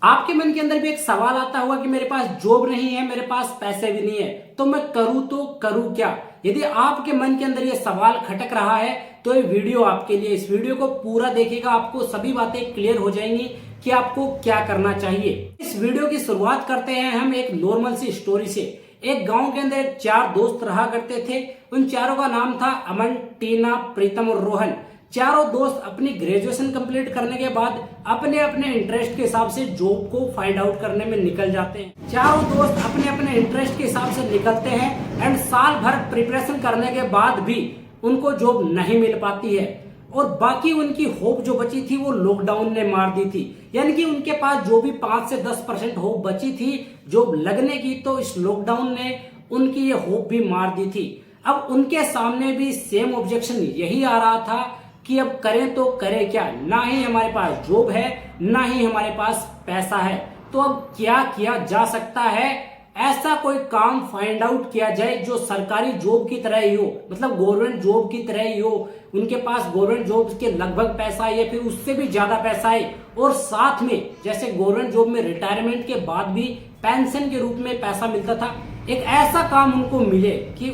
आपके मन के अंदर भी एक सवाल आता होगा कि मेरे पास जॉब नहीं है, मेरे पास पैसे भी नहीं है, तो मैं करूं तो करूं क्या। यदि आपके मन के अंदर ये सवाल खटक रहा है तो ये वीडियो आपके लिए। इस वीडियो को पूरा देखिएगा, आपको सभी बातें क्लियर हो जाएंगी कि आपको क्या करना चाहिए। इस वीडियो की शुरुआत करते हैं हम एक नॉर्मल सी स्टोरी से। एक गांव के अंदर 4 दोस्त रहा करते थे। उन चारों का नाम था अमन, टीना, प्रीतम और रोहन। चारों दोस्त अपनी ग्रेजुएशन कंप्लीट करने के बाद अपने अपने इंटरेस्ट के हिसाब से जॉब को फाइंड आउट करने में निकल जाते हैं। चारों दोस्त अपने अपने इंटरेस्ट के हिसाब से निकलते हैं एंड साल भर प्रिपरेशन करने के बाद भी उनको जॉब नहीं मिल पाती है। और बाकी उनकी होप जो बची थी वो लॉकडाउन ने मार दी थी। यानी कि उनके पास जो भी 5 से 10% होप बची थी जॉब लगने की, तो इस लॉकडाउन ने उनकी ये होप भी मार दी थी। अब उनके सामने भी सेम ऑब्जेक्शन यही आ रहा था कि अब करें तो करें क्या, ना ही हमारे पास जॉब है ना ही हमारे पास पैसा है। तो अब क्या किया जा सकता है? ऐसा कोई काम फाइंड आउट किया जाए जो सरकारी जॉब की तरह ही हो, मतलब गवर्नमेंट जॉब की तरह ही हो। उनके पास गवर्नमेंट जॉब के लगभग पैसा है या फिर उससे भी ज्यादा पैसा है, और साथ में जैसे गवर्नमेंट जॉब में रिटायरमेंट के बाद भी पेंशन के रूप में पैसा मिलता था, एक ऐसा काम उनको मिले कि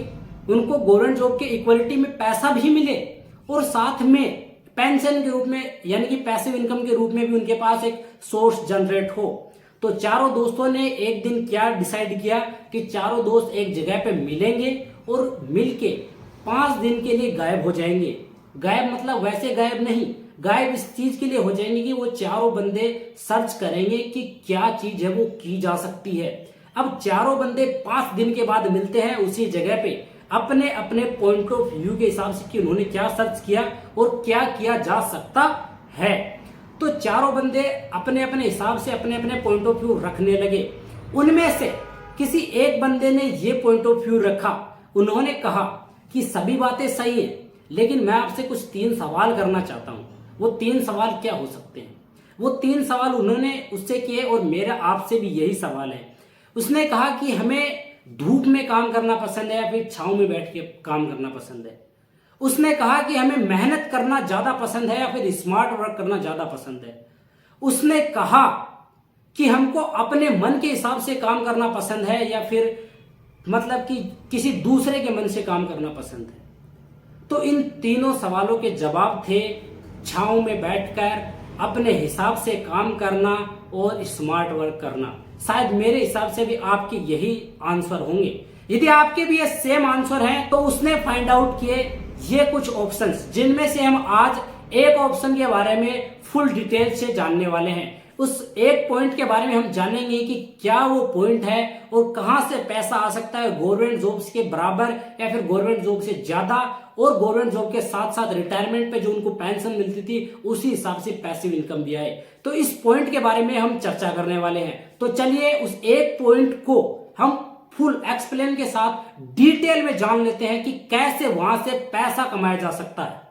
उनको गवर्नमेंट जॉब के इक्वलिटी में पैसा भी मिले और साथ में पेंशन के रूप में यानी कि पैसिव इनकम के रूप में भी उनके पास एक सोर्स जनरेट हो। तो चारों दोस्तों ने एक दिन क्या डिसाइड किया कि चारों दोस्त एक जगह पे मिलेंगे और मिलके 5 दिन के लिए गायब हो जाएंगे। गायब मतलब वैसे गायब नहीं, गायब इस चीज के लिए हो जाएंगे कि वो चारों बंदे सर्च करेंगे कि क्या चीज है वो की जा सकती है। अब चारों बंदे 5 दिन के बाद मिलते हैं उसी जगह पे, अपने अपने पॉइंट ऑफ व्यू के हिसाब से कि उन्होंने क्या सर्च किया और क्या किया जा सकता है। तो चारों बंदे अपने अपने हिसाब से अपने अपने पॉइंट ऑफ व्यू रखने लगे। उनमें से किसी एक बंदे ने ये पॉइंट ऑफ व्यू रखा। उन्होंने कहा कि सभी बातें सही है, लेकिन मैं आपसे कुछ 3 सवाल करना चाहता हूं। वो 3 सवाल क्या हो सकते हैं? वो 3 सवाल उन्होंने उससे किए और मेरा आपसे भी यही सवाल है। उसने कहा कि हमें धूप में काम करना पसंद है या फिर छांव में बैठ के काम करना पसंद है। उसने कहा कि हमें मेहनत करना ज्यादा पसंद है या फिर स्मार्ट वर्क करना ज्यादा पसंद है। उसने कहा कि हमको अपने मन के हिसाब से काम करना पसंद है या फिर मतलब कि किसी दूसरे के मन से काम करना पसंद है। तो इन तीनों सवालों के जवाब थे छांव में बैठकर अपने हिसाब से काम करना और स्मार्ट वर्क करना। शायद मेरे हिसाब से भी आपके यही आंसर होंगे। यदि आपके भी ये सेम आंसर हैं तो उसने फाइंड आउट किए ये कुछ ऑप्शंस, जिनमें से हम आज एक ऑप्शन के बारे में फुल डिटेल से जानने वाले हैं। उस एक पॉइंट के बारे में हम जानेंगे कि क्या वो पॉइंट है और कहां से पैसा आ सकता है गवर्नमेंट जॉब्स के बराबर या फिर गवर्नमेंट जॉब से ज्यादा, और गवर्नमेंट जॉब के साथ साथ रिटायरमेंट पे जो उनको पेंशन मिलती थी उसी हिसाब से पैसिव इनकम भी आए। तो इस पॉइंट के बारे में हम चर्चा करने वाले हैं। तो चलिए उस एक पॉइंट को हम फुल एक्सप्लेन के साथ डिटेल में जान लेते हैं कि कैसे वहां से पैसा कमाया जा सकता है।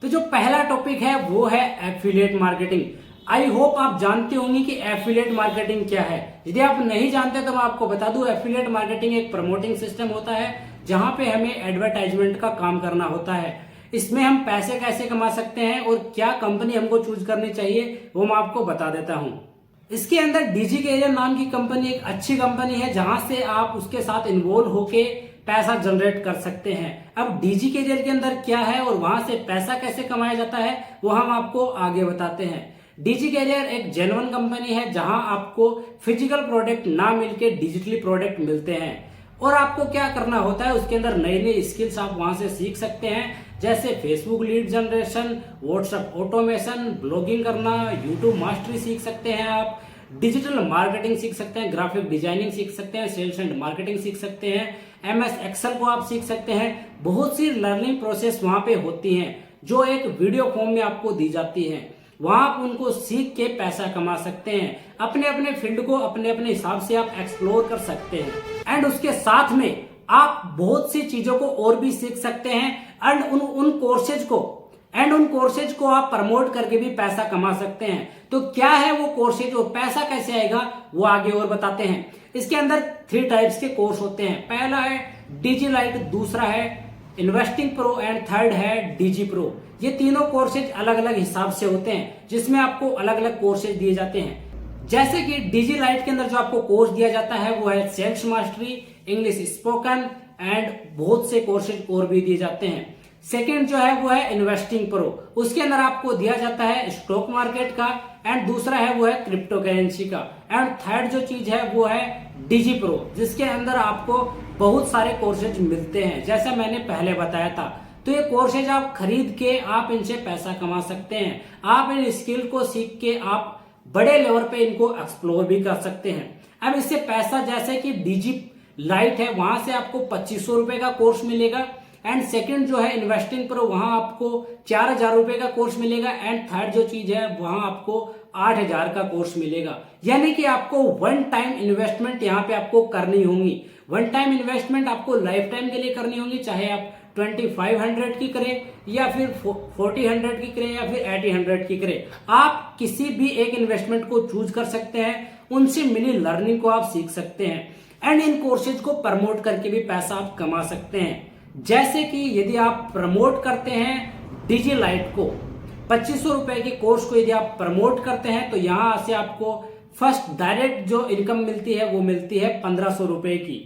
तो जो पहला टॉपिक है वो है एफिलिएट मार्केटिंग। आई होप आप जानते होंगे कि एफिलिएट मार्केटिंग क्या है। यदि आप नहीं जानते तो मैं आपको बता दूं, एफिलिएट मार्केटिंग एक प्रमोटिंग सिस्टम होता है जहां पे हमें एडवर्टाइजमेंट का काम करना होता है। इसमें हम पैसे कैसे कमा सकते हैं और क्या कंपनी हमको चूज करनी चाहिए वो मैं आपको बता देता हूं। इसके अंदर डीजी कैरियर नाम की कंपनी एक अच्छी कंपनी है जहां से आप उसके साथ इन्वॉल्व होके पैसा जनरेट कर सकते हैं। अब डीजी कैरियर के अंदर क्या है और वहां से पैसा कैसे कमाया जाता है वो हम आपको आगे बताते हैं। डीजी कैरियर एक जेन्युइन कंपनी है जहां आपको फिजिकल प्रोडक्ट ना मिलके डिजिटली प्रोडक्ट मिलते हैं, और आपको क्या करना होता है उसके अंदर नई नई स्किल्स आप वहां से सीख सकते हैं, जैसे Facebook lead generation, WhatsApp automation, blogging करना, यूट्यूब मास्टरी सीख सकते हैं, आप डिजिटल मार्केटिंग सीख सकते हैं, ग्राफिक डिजाइनिंग सीख सकते हैं, सेल्स एंड मार्केटिंग सीख सकते हैं, एमएस एक्सेल को आप सीख सकते हैं। बहुत सी लर्निंग प्रोसेस वहां पे होती हैं जो एक वीडियो फॉर्म में आपको दी जाती है। वहां आप उनको सीख के पैसा कमा सकते हैं। अपने अपने फील्ड को अपने अपने हिसाब से आप एक्सप्लोर कर सकते हैं एंड उसके साथ में आप बहुत सी चीजों को और भी सीख सकते हैं एंड उन कोर्सेज को आप प्रमोट करके भी पैसा कमा सकते हैं। तो क्या है वो कोर्सेज और पैसा कैसे आएगा वो आगे और बताते हैं। इसके अंदर 3 टाइप्स के कोर्स होते हैं। पहला है डिजी लाइट, दूसरा है इन्वेस्टिंग प्रो एंड थर्ड है डीजी प्रो। ये तीनों कोर्सेज अलग अलग हिसाब से होते हैं जिसमें आपको अलग अलग कोर्सेज दिए जाते हैं। जैसे कि डीजी लाइट के अंदर जो आपको कोर्स दिया जाता है वो है sales mastery, English spoken and बहुत से कोर्सेज और भी दिए जाते हैं। सेकेंड जो है वो है इन्वेस्टिंग प्रो, उसके अंदर आपको दिया जाता है स्टॉक मार्केट का एंड दूसरा है वो है क्रिप्टो करेंसी का एंड थर्ड जो चीज है वो है डीजी प्रो, जिसके अंदर आपको बहुत सारे कोर्सेज मिलते हैं जैसा मैंने पहले बताया था। तो ये कोर्सेज आप खरीद के आप इनसे पैसा कमा सकते हैं। आप इन स्किल को सीख के आप बड़े लेवल पे इनको एक्सप्लोर भी कर सकते हैं। अब इससे पैसा जैसे कि डीजी लाइट है वहां से आपको 2500 रुपए का कोर्स मिलेगा एंड सेकंड जो है इन्वेस्टिंग प्रो वहां आपको 4000 रुपए का कोर्स मिलेगा एंड थर्ड जो चीज है वहां आपको 8000 का कोर्स मिलेगा। यानी कि आपको वन टाइम इन्वेस्टमेंट यहाँ पे आपको करनी होगी। वन टाइम इन्वेस्टमेंट आपको लाइफ टाइम के लिए करनी होगी, चाहे आप 2500 की करें या फिर 4000 की करें या फिर 8000 की करें। आप किसी भी एक इन्वेस्टमेंट को चूज कर सकते हैं, उनसे मिनी लर्निंग को आप सीख सकते हैं एंड इन कोर्सेज को प्रमोट करके भी पैसा आप कमा सकते हैं। जैसे कि यदि आप प्रमोट करते हैं डीजी लाइट को 2500 रुपए के कोर्स को यदि आप प्रमोट करते हैं तो यहां से आपको फर्स्ट डायरेक्ट जो इनकम मिलती है वो मिलती है 1500 रुपए की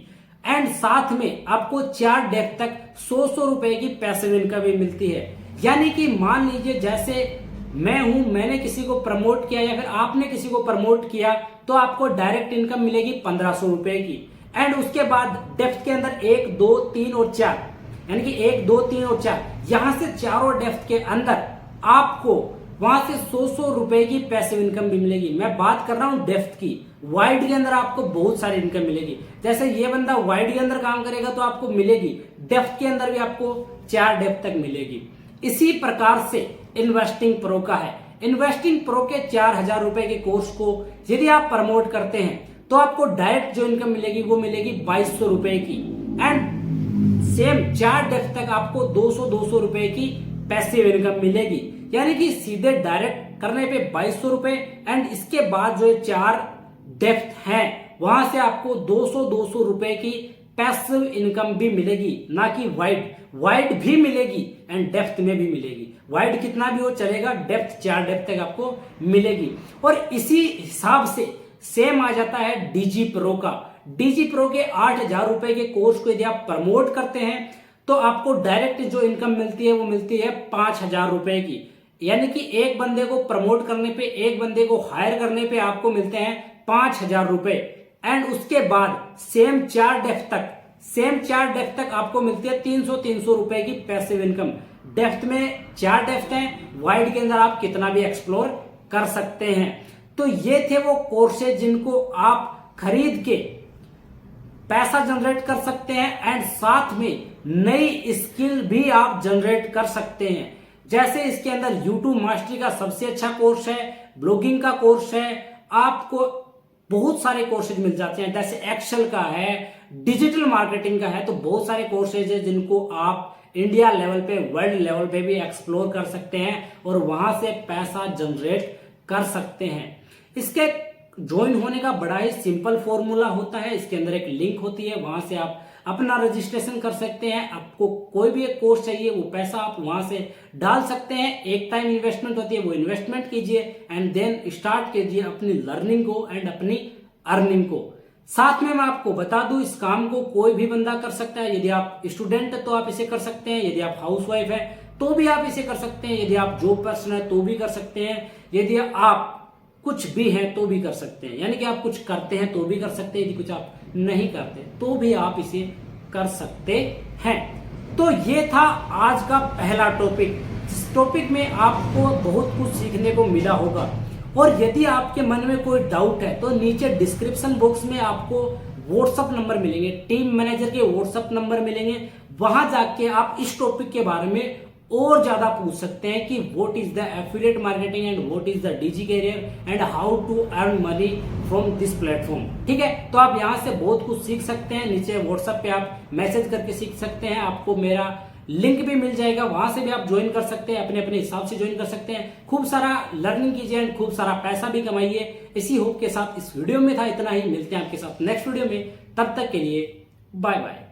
एंड साथ में आपको 4 डेक तक 100 रुपए की पैसिव इनकम भी मिलती है। यानी कि मान लीजिए जैसे मैं हूं, मैंने किसी को प्रमोट किया या फिर आपने किसी को प्रमोट किया तो आपको डायरेक्ट इनकम मिलेगी 1500 रुपए की एंड उसके बाद डेप्थ के अंदर 1, 2, 3 और 4 यानी कि 1, 2, 3 और 4 यहां से चारों डेप्थ के अंदर आपको वहां से 100 रुपए की पैसिव इनकम भी मिलेगी। मैं बात कर रहा हूं डेप्थ की। वाइड के अंदर आपको बहुत सारी इनकम मिलेगी। जैसे ये बंदा वाइड के अंदर काम करेगा तो आपको मिलेगी, डेप्थ के अंदर भी आपको 4 डेप्थ तक मिलेगी। इसी प्रकार से इन्वेस्टिंग प्रो का है। इन्वेस्टिंग प्रो के 4000 रुपए के कोर्स को यदि आप प्रमोट करते हैं तो आपको डायरेक्ट जो इनकम मिलेगी वो मिलेगी 2200 रुपए की एंड सेम 4 डेप्थ तक आपको 200 रुपए की पैसिव इनकम मिलेगी। यानी कि सीधे डायरेक्ट करने पे 2200 रुपए एंड इसके बाद जो 4 डेप्थ हैं वहां से आपको 200 रुपए की पैसिव इनकम भी मिलेगी, ना कि वाइड भी मिलेगी एंड डेप्थ में भी मिलेगी। वाइड कितना भी हो चलेगा, डेप्थ 4 डेप्थ तक आपको मिलेगी। और इसी हिसाब से सेम आ जाता है डीजी प्रो का। डीजी प्रो के 8000 रुपए के कोर्स को यदि आप प्रमोट करते हैं तो आपको डायरेक्ट जो इनकम मिलती है वो मिलती है 5000 रुपए की। यानी कि एक बंदे को प्रमोट करने पे, एक बंदे को हायर करने पे आपको मिलते हैं 5000 रुपए एंड उसके बाद सेम 4 डेप्थ तक आपको मिलती है 300 रुपए की पैसिव इनकम। डेप्थ में 4 डेप्थ हैं, वाइड के अंदर आप कितना भी एक्सप्लोर कर सकते हैं। तो ये थे वो कोर्सेज जिनको आप खरीद के पैसा जनरेट कर सकते हैं एंड साथ में नई स्किल भी आप जनरेट कर सकते हैं। जैसे इसके अंदर YouTube मास्टरी का सबसे अच्छा कोर्स है, ब्लॉगिंग का कोर्स है, आपको बहुत सारे कोर्सेज मिल जाते हैं। जैसे एक्सेल का है, डिजिटल मार्केटिंग का है, तो बहुत सारे कोर्सेज है जिनको आप इंडिया लेवल पे, वर्ल्ड लेवल पे भी एक्सप्लोर कर सकते हैं और वहां से पैसा जनरेट कर सकते हैं। इसके ज्वाइन होने का बड़ा ही सिंपल फॉर्मूला होता है। इसके अंदर एक लिंक होती है, वहां से आप अपना रजिस्ट्रेशन कर सकते हैं। आपको कोई भी एक कोर्स चाहिए वो पैसा आप वहां से डाल सकते हैं। एक टाइम इन्वेस्टमेंट होती है, वो इन्वेस्टमेंट कीजिए एंड देन स्टार्ट कीजिए अपनी लर्निंग को एंड अपनी अर्निंग को। साथ में मैं आपको बता दूं, इस काम को कोई भी बंदा कर सकता है। यदि आप स्टूडेंट है तो आप इसे कर सकते हैं, यदि आप हाउसवाइफ है तो भी आप इसे कर सकते हैं, यदि आप जॉब पर्सन है तो भी कर सकते हैं, यदि आप कुछ भी है तो भी कर सकते हैं। यानी कि आप कुछ करते हैं तो भी कर सकते हैं, यदि कुछ आप नहीं करते तो भी आप इसे कर सकते हैं। तो ये था आज का पहला टॉपिक, जिस टॉपिक में आपको बहुत कुछ सीखने को मिला होगा। और यदि आपके मन में कोई डाउट है तो नीचे डिस्क्रिप्शन बॉक्स में आपको व्हाट्सएप नंबर मिलेंगे, टीम मैनेजर के व्हाट्सएप नंबर मिलेंगे। वहां जाके आप इस टॉपिक के बारे में और ज्यादा पूछ सकते हैं कि what is the affiliate marketing and what is the digi career and how to earn money from this platform. ठीक है, तो आप यहां से बहुत कुछ सीख सकते हैं। नीचे व्हाट्सएप पे आप मैसेज करके सीख सकते हैं, आपको मेरा लिंक भी मिल जाएगा, वहां से भी आप ज्वाइन कर सकते हैं, अपने अपने हिसाब से ज्वाइन कर सकते हैं। खूब सारा लर्निंग कीजिए एंड खूब सारा पैसा भी कमाइए। इसी होप के साथ इस वीडियो में था इतना ही। मिलते हैं आपके साथ नेक्स्ट वीडियो में, तब तक के लिए बाय बाय।